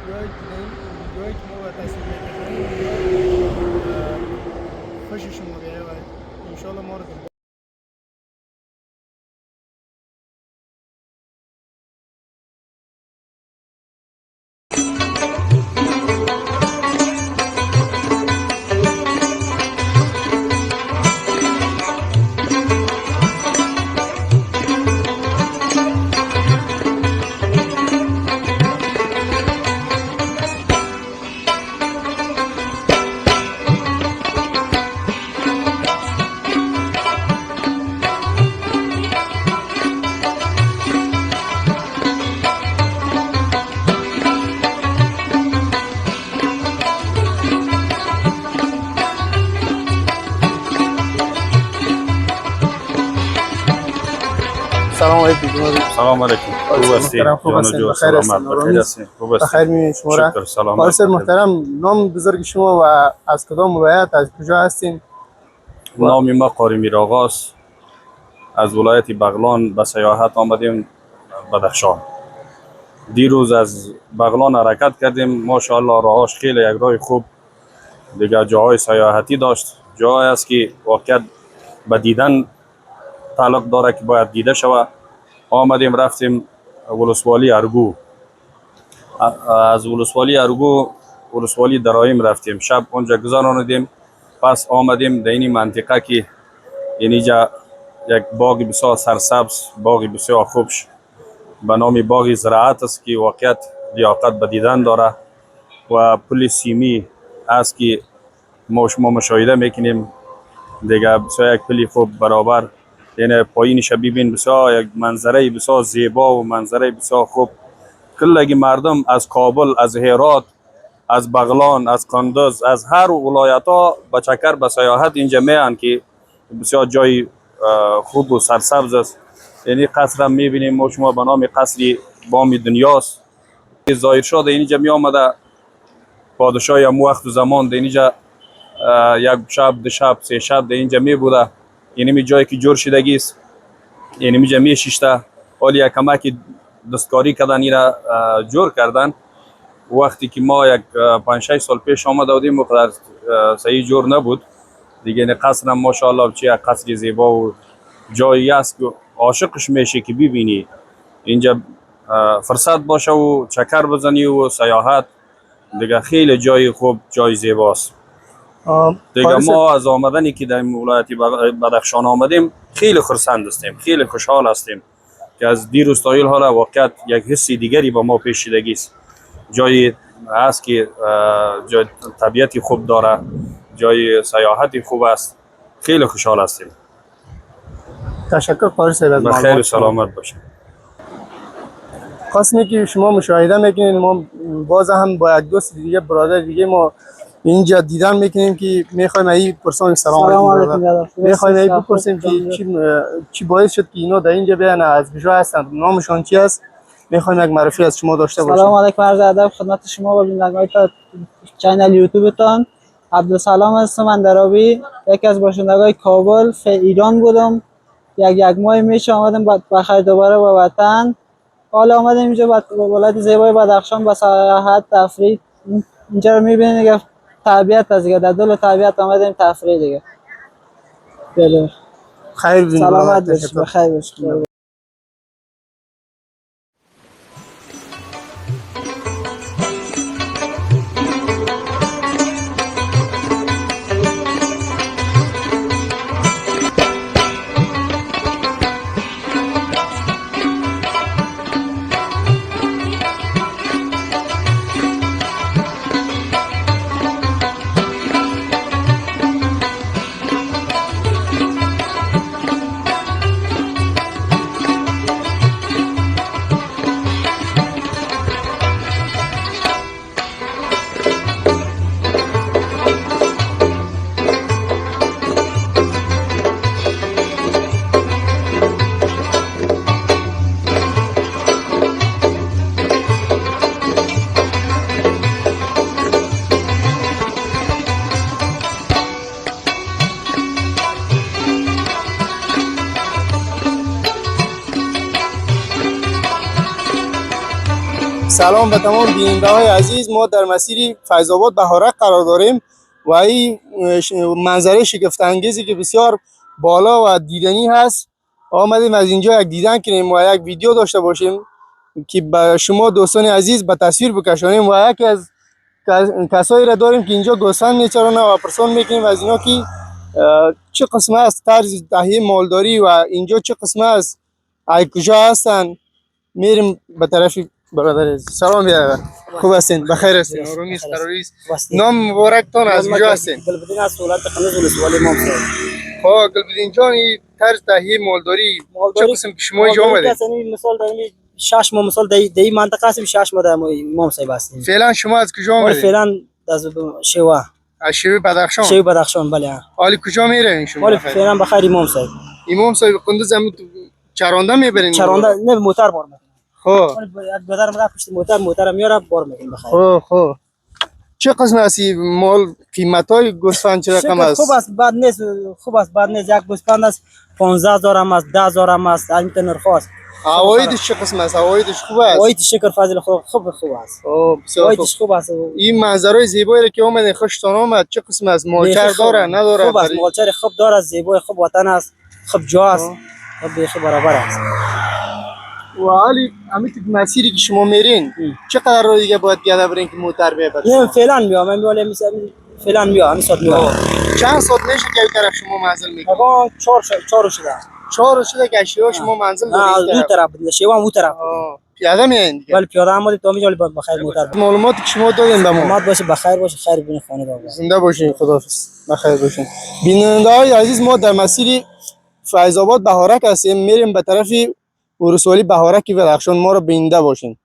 ویدیوهایی که ما با تصویر میکردیم خوش شما بیایه و انشالله ما رو دنبال سلام علیکم. سلام علیکم. خوب هستی؟ جانو سلامت بخیر هستین؟ خوب هستی؟ بخیر میبینید شما را؟ شکر سلامت. سر محترم نام بزرگ شما و از کدام ولایت از کجا هستین؟ نام ما قاری میرآقاست. از ولایت بغلان به سیاحت آمدیم بدخشان. دیروز از بغلان حرکت کردیم. ماشاءالله راهاش خیلی یک راه خوب دیگه جاهای سیاحتی داشت. جایی است که واقعا به دیدن تعلق داره که باید دیده شود. آمدیم رفتیم ولسوالی ارگو. از ولسوالی ارگو ولسوالی درایم رفتیم. شب اونجا گذراندیم. پس آمدیم در این منطقه که اینجا یک باغ بسیار سرسبز، باغ بسیار خوبش به نام باغ زراعت است که واقعیت لیاقت به دیدن داره و پل سیمی است که ما شما مشاهده میکنیم دیگه. بسیار یک پل خوب برابر، یعنی پایینش ببین بسیار یک منظره بسیار زیبا و منظره بسیار خوب. کلگی مردم از کابل، از هرات، از بغلان، از قندوز، از هر ولایت ها به چکر به سیاحت اینجا میان که بسیار جای خوب و سرسبز است. یعنی قصر هم میبینیم ما شما به نام قصر بام دنیاست. ظاهر شد اینجا می آمده پادشاه هم وقت و زمان در اینجا یک شب دو شب سه شب در اینجا می بوده. یعنی می جایی که جور شدگی است، یعنی می می شیشته حالی یک کمک دستکاری کردن اینا جور کردن. وقتی که ما یک 5-6 سال پیش آمده بودیم مقدار صحیح جور نبود دیگه. این قصر هم ماشاءالله چه یک قصر زیبا و جایی است که عاشقش میشه که ببینی اینجا فرصت باشه و چکر بزنی و سیاحت دیگه. خیلی جای خوب، جای زیباست دیگه. ما از آمدنی که در ولایت بدخشان آمدیم خیلی خرسند هستیم، خیلی خوشحال هستیم که از دیروز تا حالا واقعا یک حس دیگری با ما پیش شدگی است. جایی است که جای طبیعتی خوب داره، جای سیاحتی خوب است. خیلی خوشحال هستیم. تشکر قاری صاحب از معلومات. بخیر و سلامت باشید. خواستم که شما مشاهده میکنین ما باز هم با یک دوست دیگه برادر دیگه ما اینجا دیدن میکنیم که میخوایم ای پرسان سلام علیکم میخوایم ای بپرسیم که چی باعث شد که اینا در اینجا بیان، از کجا هستن، نامشون چی است؟ میخوایم یک معرفی از شما داشته باشیم. سلام علیکم، عرض ادب خدمت شما و بینندگان چینل یوتیوب تان. عبدالسلام هستم اندرابی، یکی از باشندگان کابل ایران بودم. یک ماه میشه آمدم بخیر دوباره به وطن. حالا آمدیم اینجا به ولایت زیبای بدخشان به سیاحت تفریح. اینجا رو میبینید که طبیعت از دیگه، در دل طبیعت آمدیم تفریح دیگه. خیر بین سلامت باشید، بخیر باشید. سلام به تمام بیننده های عزیز. ما در مسیر فیض آباد بهارک قرار داریم و این منظره شگفت انگیزی که بسیار بالا و دیدنی هست آمدیم از اینجا یک دیدن کنیم و یک ویدیو داشته باشیم که به شما دوستان عزیز به تصویر بکشانیم و یکی از کسایی را داریم که اینجا گوسفند میچرانه و پرسان میکنیم از اینا که چه قسمه است طرز تهیه مالداری و اینجا چه قسمه است، ای کجا هستن. میریم به طرف برادر عزیز. سلام بیادر، خوب هستین؟ بخیر هستین؟ آرومی است، قراری است. نام مبارکتان از کجا هستین؟ گلبدین از سولات قنز ولسوالی امام صاحب. خب گلبدین جان، این طرز تهیه مالداری چه قسم که شما اینجا آمدید؟ مثال داریم 6 ماه مثال دی منطقه هستیم 6 ماه در امام صاحب هستیم. فعلا شما از کجا آمدید؟ فعلا از شیوا. از شیوه بدخشان. شیوه بدخشان بله. حالی کجا میرین شما؟ حالی فعلا بخیر امام صاحب. امام صاحب قندوز هم چرانده میبرین؟ چرانده نه موتر بار میکنیم. خب یک بدر ما پشت موتر میاره بار میکنیم بخیر. خب چه قسم هستی مال قیمتای گوسفند چه رقم است؟ خوب است بد نیست، خوب است بد نیست. یک گوسفند است 15000 هم است 10000 هم است این نرخ است. اوایدش چه قسم است؟ اوایدش خوب است؟ اوایدش شکر فضل خوب است. اوایدش خوب است. این منظرهای زیبایی که اومدین خوشتون آمد چه قسم است؟ مالچر داره نداره؟ خوب است، مالچر خوب داره، زیبای خوب وطن است، خوب جا است، خوب بیخی برابر است. و حالی همین مسیری که شما میرین چقدر رو دیگه باید پیاده برین که موتر ببرید؟ نه فعلا میام فعلا میام همین ساعت میام. چند ساعت میشه که این طرف شما منزل میکنید؟ آقا 4 شده. 4 شده که شیوا شما منزل دارید؟ نه اون طرف شیوا اون طرف. پیاده میاین دیگه؟ ولی پیاده هم تا میجالی باید بخیر موتر. معلوماتی که شما دادین به ما معلومات باشه بخیر باشه، خیر بین خانه دار. زنده باشین، خداحافظ، بخیر باشین. بیننده های عزیز، ما در مسیر فیض آباد بهارک هستیم، میریم به طرف ولسوالی بهارک بدخشان. ما رو بیننده باشین.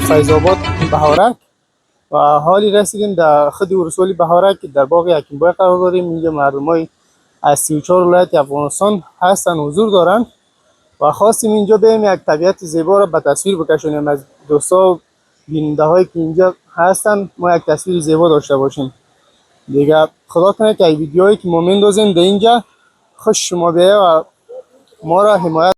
فیض آباد بهارک و حالی رسیدیم در خود ولسوالی بهارک که در باغ حکیم بای قرار داریم. اینجا مردمای از 34 ولایت افغانستان هستن، حضور دارن و خواستیم اینجا بریم یک طبیعت زیبا را به تصویر بکشونیم از دوستا و بیننده هایی که اینجا هستن. ما یک تصویر زیبا داشته باشیم دیگه. خدا کنه که ویدیوهایی که ما میندازیم در اینجا خوش شما بیایه و ما را حمایت